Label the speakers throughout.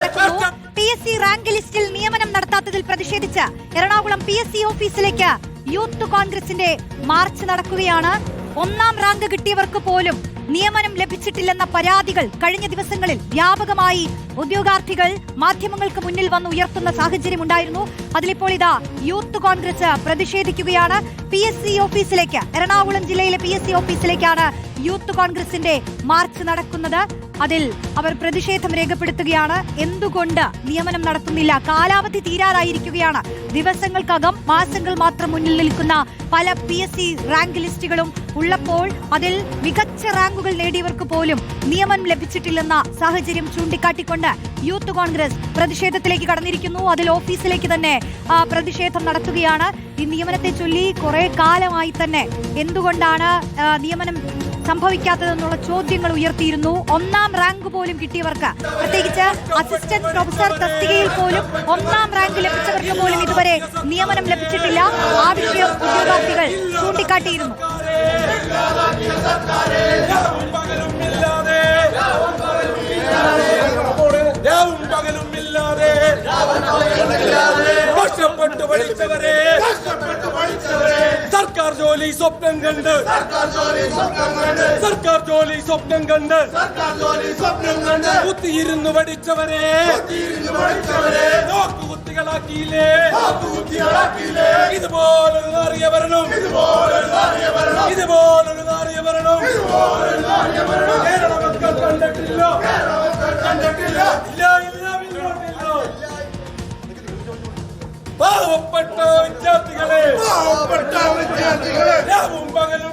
Speaker 1: PSC rank ലിസ്റ്റിൽ നിയമനം നടത്താത്തതിൽ പ്രതിഷേധിച്ച് എറണാകുളം PSC ഓഫീസിലേക്ക് യൂത്ത് കോൺഗ്രസിന്റെ മാർച്ച് നടക്കുകയാണ്. ഒന്നാം റാങ്ക് കിട്ടിയവർക്ക് പോലും നിയമനം ലഭിച്ചിട്ടില്ലെന്ന പരാതികൾ കഴിഞ്ഞ ദിവസങ്ങളിൽ വ്യാപകമായി ഉദ്യോഗാർത്ഥികൾ മാധ്യമങ്ങൾക്ക് മുന്നിൽ വന്ന് ഉയർത്തുന്ന സാഹചര്യമുണ്ടായിരുന്നു. അതിലിപ്പോൾ ഇതാ യൂത്ത് കോൺഗ്രസ് പ്രതിഷേധിക്കുകയാണ്. PSC ഓഫീസിലേക്ക്, എറണാകുളം ജില്ലയിലെ PSC ഓഫീസിലേക്കാണ് യൂത്ത് കോൺഗ്രസിന്റെ മാർച്ച് നടക്കുന്നത്. അതിൽ അവർ പ്രതിഷേധം രേഖപ്പെടുത്തുകയാണ്. എന്തുകൊണ്ട് നിയമനം നടത്തുന്നില്ല? കാലാവധി തീരാറായിരിക്കുകയാണ്. ദിവസങ്ങൾക്കകം, മാസങ്ങൾ മാത്രം മുന്നിൽ നിൽക്കുന്ന പല PSC റാങ്ക് ലിസ്റ്റുകളും ഉള്ളപ്പോൾ അതിൽ മികച്ച റാങ്കുകൾ നേടിയവർക്ക് പോലും നിയമനം ലഭിച്ചിട്ടില്ലെന്ന സാഹചര്യം ചൂണ്ടിക്കാട്ടിക്കൊണ്ട് യൂത്ത് കോൺഗ്രസ് പ്രതിഷേധത്തിലേക്ക് കടന്നിരിക്കുന്നു. അതിൽ ഓഫീസിലേക്ക് തന്നെ പ്രതിഷേധം നടത്തുകയാണ്. ഈ നിയമനത്തെ ചൊല്ലി കുറെ കാലമായി തന്നെ എന്തുകൊണ്ടാണ് നിയമനം സംഭവിക്കാത്തതെന്നുള്ള ചോദ്യങ്ങൾ ഉയർത്തിയിരുന്നു. ഒന്നാം റാങ്ക് പോലും കിട്ടിയവർക്ക്, പ്രത്യേകിച്ച് അസിസ്റ്റന്റ് പ്രൊഫസർ തസ്തികയിൽ പോലും ഒന്നാം റാങ്ക് ലഭിച്ചവർക്ക് പോലും ഇതുവരെ നിയമനം ലഭിച്ചിട്ടില്ല. ആ വിഷയം ഉദ്യോഗാർത്ഥികൾ ചൂണ്ടിക്കാട്ടിയിരുന്നു.
Speaker 2: കഷ്ടപ്പെട്ട് പഠിച്ചവരെ സർക്കാർ ജോലി സ്വപ്നം കണ്ട്, സർക്കാർ ജോലി സ്വപ്നം കണ്ട് കുത്തിയിരുന്നു പഠിച്ചവരെ നോക്കുകുത്തികളാക്കിയില്ലേ? ഇതുപോലൊരു നാറിയ ഭരണം, ഇതുപോലൊരു നാറിയ ഭരണം കേരള മക്കൾ കണ്ടിട്ടില്ല. പാവപ്പെട്ട വിദ്യാർത്ഥികളെ രാവും പകലും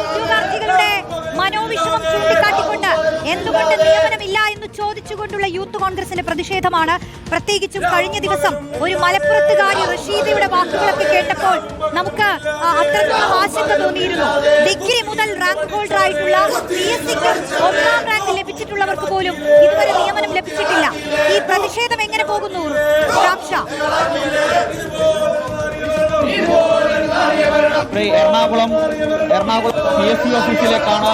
Speaker 1: ഉദ്യോഗാർത്ഥികളുടെ മനോവിഷമം ചൂണ്ടിക്കാട്ടിക്കൊണ്ട് എന്തുകൊണ്ട് നിയമനമില്ല എന്ന് ചോദിച്ചുകൊണ്ടുള്ള യൂത്ത് കോൺഗ്രസിന്റെ പ്രതിഷേധമാണ്. പ്രത്യേകിച്ചും കഴിഞ്ഞ ദിവസം ഒരു മലപ്പുറത്തുകാരി റഷീദയുടെ വാക്കുകളൊക്കെ കേട്ടപ്പോൾ നമുക്ക് അത്രത്തോളം ആശങ്ക തോന്നിയിരുന്നു. ഡിഗ്രി മുതൽ റാങ്ക് ഹോൾഡർ ആയിട്ടുള്ള PSCക്ക് ഒന്നാം റാങ്ക് ലഭിച്ചിട്ടുള്ളവർക്ക് പോലും ഇതുവരെ നിയമനം ലഭിച്ചിട്ടില്ല. ഈ പ്രതിഷേധം എങ്ങനെ പോകുന്നു
Speaker 3: എറണാകുളം PSC ഓഫീസിലേക്കാണ്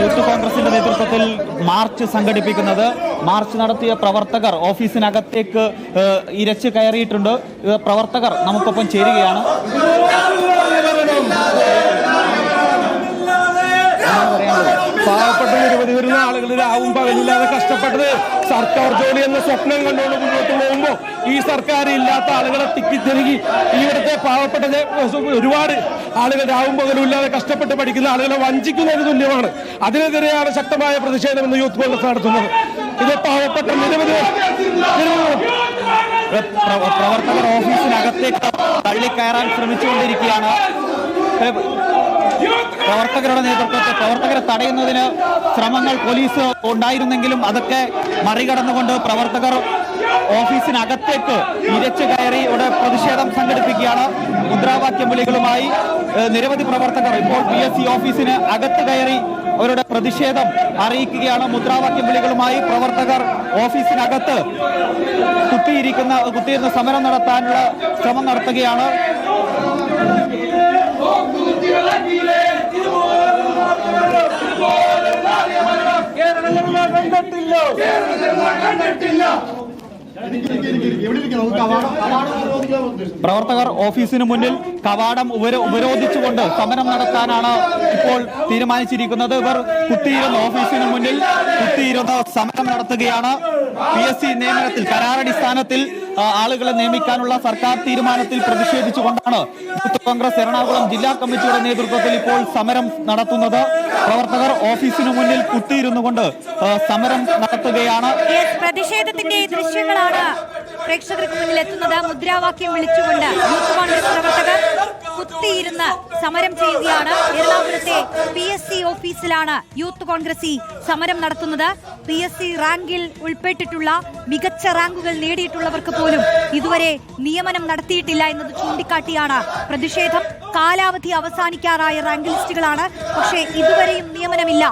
Speaker 3: യൂത്ത് കോൺഗ്രസിന്റെ നേതൃത്വത്തിൽ മാർച്ച് സംഘടിപ്പിക്കുന്നത്. മാർച്ച് നടത്തിയ പ്രവർത്തകർ ഓഫീസിനകത്തേക്ക് ഇരച്ച് കയറിയിട്ടുണ്ട്. പ്രവർത്തകർ നമുക്കൊപ്പം ചേരുകയാണ്.
Speaker 4: പാവപ്പെട്ട നിരവധി വരുന്ന ആളുകൾ രാവും പകലില്ലാതെ കഷ്ടപ്പെട്ടത് സർക്കാർ ജോലി എന്ന സ്വപ്നം കണ്ടുകൊണ്ട് മുന്നോട്ട് പോകുമ്പോൾ ഈ സർക്കാർ ഇല്ലാത്ത ആളുകളെ തിക്കിത്തിരുകി ഇവിടുത്തെ പാവപ്പെട്ട ഒരുപാട് ആളുകൾ രാവും പകലും ഇല്ലാതെ കഷ്ടപ്പെട്ട് പഠിക്കുന്ന ആളുകളെ വഞ്ചിക്കുന്നതിന് തുല്യമാണ്. അതിനെതിരെയാണ് ശക്തമായ പ്രതിഷേധം എന്ന് യൂത്ത് കോൺഗ്രസ് നടത്തുന്നത്. ഇത് പാവപ്പെട്ട നിരവധി
Speaker 3: പ്രവർത്തകർ ഓഫീസിനകത്തേക്ക് തള്ളിക്കയറാൻ ശ്രമിച്ചുകൊണ്ടിരിക്കുകയാണ്. പ്രവർത്തകരുടെ നേതൃത്വത്തിൽ പ്രവർത്തകരെ തടയുന്നതിന് ശ്രമങ്ങൾ പോലീസ് ഉണ്ടായിരുന്നെങ്കിലും അതൊക്കെ മറികടന്നുകൊണ്ട് പ്രവർത്തകർ ഓഫീസിനകത്തേക്ക് ഇരച്ചു കയറി ഇവിടെ പ്രതിഷേധം സംഘടിപ്പിക്കുകയാണ്. മുദ്രാവാക്യം വിളികളുമായി നിരവധി പ്രവർത്തകർ ഇപ്പോൾ PSC ഓഫീസിന് അകത്ത് കയറി അവരുടെ പ്രതിഷേധം അറിയിക്കുകയാണ്. മുദ്രാവാക്യം വിളികളുമായി പ്രവർത്തകർ ഓഫീസിനകത്ത് കുത്തിയിരുന്ന് സമരം നടത്താനുള്ള ശ്രമം നടത്തുകയാണ്. പ്രവർത്തകർ ഓഫീസിന് മുന്നിൽ കവാടം ഉപരോധിച്ചുകൊണ്ട് സമരം നടത്താനാണ് ഇപ്പോൾ തീരുമാനിച്ചിരിക്കുന്നത്. ഇവർ കുത്തിയിരുന്ന ഓഫീസിന് മുന്നിൽ കുത്തിയിരുന്ന് സമരം നടത്തുകയാണ്. PSC നിയമനത്തിൽ കരാറടിസ്ഥാനത്തിൽ ആളുകളെ നിയമിക്കാനുള്ള സർക്കാർ തീരുമാനത്തിൽ പ്രതിഷേധിച്ചുകൊണ്ടാണ് യൂത്ത് കോൺഗ്രസ് എറണാകുളം ജില്ലാ കമ്മിറ്റിയുടെ നേതൃത്വത്തിൽ ഇപ്പോൾ സമരം നടത്തുന്നത്. പ്രവർത്തകർ ഓഫീസിനു മുന്നിൽ കുത്തിയിരുന്നു കൊണ്ട് സമരം നടത്തുകയാണ്.
Speaker 1: പ്രതിഷേധത്തിന്റെ ദൃശ്യങ്ങളാണ് പ്രേക്ഷകർക്ക് മുന്നിൽ എത്തുന്നത്. മുദ്രാവാക്യം വിളിച്ചുകൊണ്ട് യൂത്ത് കോൺഗ്രസ് പ്രവർത്തകർ കുത്തിയിരുന്ന് സമരം ചെയ്യുകയാണ്. എറണാകുളത്തെ PSC ഓഫീസിലാണ് യൂത്ത് കോൺഗ്രസ് ഈ സമരം നടത്തുന്നത്. PSC റാങ്കിൽ ഉൾപ്പെട്ടിട്ടുള്ള മികച്ച റാങ്കുകൾ നേടിയിട്ടുള്ളവർക്ക് പോലും ഇതുവരെ നിയമനം നടത്തിയിട്ടില്ല എന്നത് ചൂണ്ടിക്കാട്ടിയാണ് പ്രതിഷേധം. കാലാവധി അവസാനിക്കാറായ റാങ്ക് ലിസ്റ്റുകളാണ്, പക്ഷേ ഇതുവരെയും നിയമനമില്ല.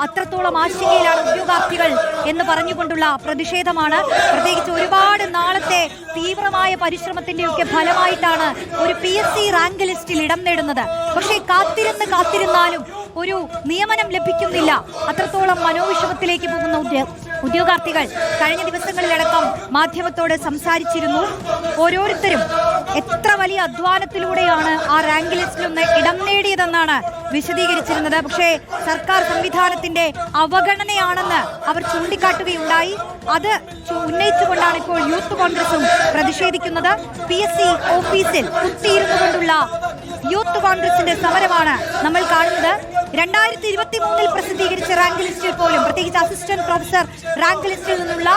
Speaker 1: അത്രത്തോളം ആശങ്കയിലാണ് ഉദ്യോഗാർത്ഥികൾ എന്ന് പറഞ്ഞുകൊണ്ടുള്ള പ്രതിഷേധമാണ്. പ്രത്യേകിച്ച് ഒരുപാട് നാളത്തെ തീവ്രമായ പരിശ്രമത്തിന്റെയൊക്കെ ഫലമായിട്ടാണ് ഒരു PSC റാങ്ക് ലിസ്റ്റിൽ ഇടം നേടുന്നത്. പക്ഷേ കാത്തിരുന്നാലും ഒരു നിയമനം ലഭിക്കുന്നില്ല. അത്രത്തോളം മനോവിഷമത്തിലേക്ക് പോകുന്ന ഉദ്യോഗാർത്ഥികൾ കഴിഞ്ഞ ദിവസങ്ങളിലടക്കം മാധ്യമത്തോട് സംസാരിച്ചിരുന്നു. ഓരോരുത്തരും എത്ര വലിയ അധ്വാനത്തിലൂടെയാണ് ആ റാങ്ക് ലിസ്റ്റിലൊന്ന് ഇടം നേടിയതെന്നാണ് വിശദീകരിച്ചിരുന്നത്. പക്ഷേ സർക്കാർ സംവിധാനത്തിന്റെ അവഗണനയാണെന്ന് അവർ ചൂണ്ടിക്കാട്ടുകയുണ്ടായി. അത് ഉന്നയിച്ചുകൊണ്ടാണ് ഇപ്പോൾ യൂത്ത് കോൺഗ്രസും പ്രതിഷേധിക്കുന്നത്. PSC ഓഫീസിൽ കുത്തിയിരുന്നു കൊണ്ടുള്ള യൂത്ത് കോൺഗ്രസിന്റെ സമരമാണ് നമ്മൾ കാണുന്നത്. 2023 പ്രസിദ്ധീകരിച്ച റാങ്ക് ലിസ്റ്റിൽ പോലും, പ്രത്യേകിച്ച് അസിസ്റ്റന്റ് പ്രൊഫസർ റാങ്ക് ലിസ്റ്റിൽ നിന്നുള്ള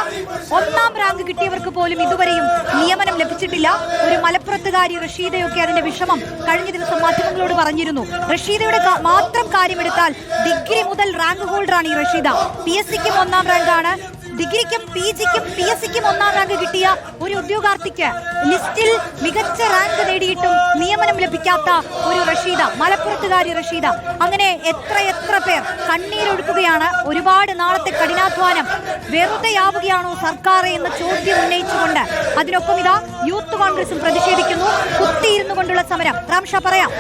Speaker 1: 1ാം റാങ്ക് കിട്ടിയവർക്ക് പോലും ഇതുവരെയും നിയമനം ലഭിച്ചിട്ടില്ല. ഒരു മലപ്പുറത്തുകാരി റഷീദയൊക്കെ അതിന്റെ വിഷമം കഴിഞ്ഞ ദിവസം മാധ്യമങ്ങളോട് പറഞ്ഞിരുന്നു. റഷീദയുടെ മാത്രം കാര്യമെടുത്താൽ ഡിഗ്രി മുതൽ റാങ്ക് ഹോൾഡറാണ് ഈ റഷീദ. PSCക്കും 1ാം റാങ്കാണ്. ഡിഗ്രിക്കും PGക്കും PSCക്കും 1ാം റാങ്ക് കിട്ടിയ ഒരു ഉദ്യോഗാർത്ഥിക്ക് ലിസ്റ്റിൽ മികച്ച റാങ്ക് നേടിയിട്ടും നിയമനം ലഭിക്കാത്ത ഒരു റഷീദ, മലപ്പുറത്തുകാരി റഷീദ. അങ്ങനെ എത്ര പേർ കണ്ണീരൊഴുക്കുകയാണ്. ഒരുപാട് നാളത്തെ കഠിനാധ്വാനം വെറുതെയാവുകയാണോ സർക്കാർ എന്ന ചോദ്യം ഉന്നയിച്ചുകൊണ്ട് അതിനൊപ്പം ഇതാ യൂത്ത് കോൺഗ്രസും പ്രതിഷേധിക്കുന്നു. കുത്തിയിരുന്നു കൊണ്ടുള്ള സമരം. റാംഷ പറയാം.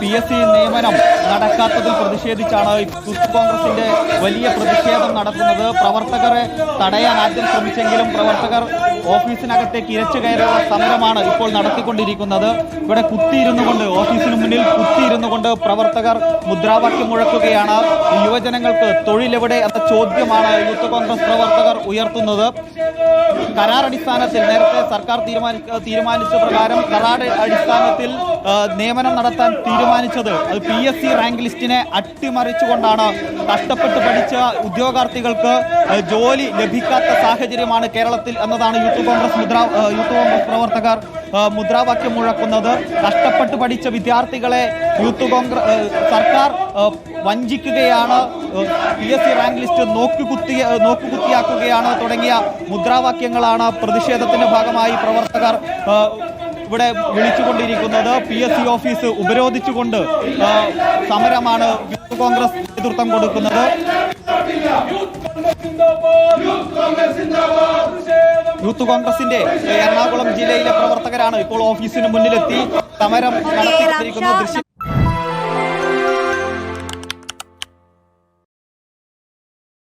Speaker 3: PSC നിയമനം നടക്കാത്തതിൽ പ്രതിഷേധിച്ചാണ് യൂത്ത് കോൺഗ്രസിന്റെ വലിയ പ്രതിഷേധം നടക്കുന്നത്. പ്രവർത്തകരെ തടയാൻ ആദ്യം ശ്രമിച്ചെങ്കിലും പ്രവർത്തകർ ഓഫീസിനകത്തേക്ക് ഇരച്ചു കയറിയുള്ള സമരമാണ് ഇപ്പോൾ നടത്തിക്കൊണ്ടിരിക്കുന്നത്. ഇവിടെ കുത്തിയിരുന്നു കൊണ്ട്, ഓഫീസിന് മുന്നിൽ കുത്തിയിരുന്നു കൊണ്ട് പ്രവർത്തകർ മുദ്രാവാക്യം മുഴക്കുകയാണ്. യുവജനങ്ങൾക്ക് തൊഴിലെവിടെ എന്ന ചോദ്യമാണ് യൂത്ത് കോൺഗ്രസ് പ്രവർത്തകർ ഉയർത്തുന്നത്. കരാർ അടിസ്ഥാനത്തിൽ നേരത്തെ സർക്കാർ തീരുമാനിച്ച പ്രകാരം കരാർ അടിസ്ഥാനത്തിൽ നിയമനം നടത്താൻ തീരുമാനിച്ചത് അത് PSC റാങ്ക് ലിസ്റ്റിനെ അട്ടിമറിച്ചുകൊണ്ടാണ്. കഷ്ടപ്പെട്ട് പഠിച്ച ഉദ്യോഗാർത്ഥികൾക്ക് ജോലി ലഭിക്കാത്ത സാഹചര്യമാണ് കേരളത്തിൽ എന്നതാണ് യൂത്ത് കോൺഗ്രസ് പ്രവർത്തകർ മുദ്രാവാക്യം മുഴക്കുന്നത്. കഷ്ടപ്പെട്ട് പഠിച്ച വിദ്യാർത്ഥികളെ സർക്കാർ വഞ്ചിക്കുകയാണ്, PSC റാങ്ക് ലിസ്റ്റ് നോക്കുകുത്തിയാക്കുകയാണ് തുടങ്ങിയ മുദ്രാവാക്യങ്ങളാണ് പ്രതിഷേധത്തിന്റെ ഭാഗമായി പ്രവർത്തകർ ഇവിടെ വിളിച്ചുകൊണ്ടിരിക്കുന്നത്. PSC ഓഫീസ് ഉപരോധിച്ചുകൊണ്ട് സമരമാണ് യൂത്ത് കോൺഗ്രസ് നേതൃത്വം കൊടുക്കുന്നത്. യൂത്ത് കോൺഗ്രസിന്റെ എറണാകുളം ജില്ലയിലെ പ്രവർത്തകരാണ് ഇപ്പോൾ ഓഫീസിന് മുന്നിലെത്തി സമരം നടത്തിയിരിക്കുന്നത്.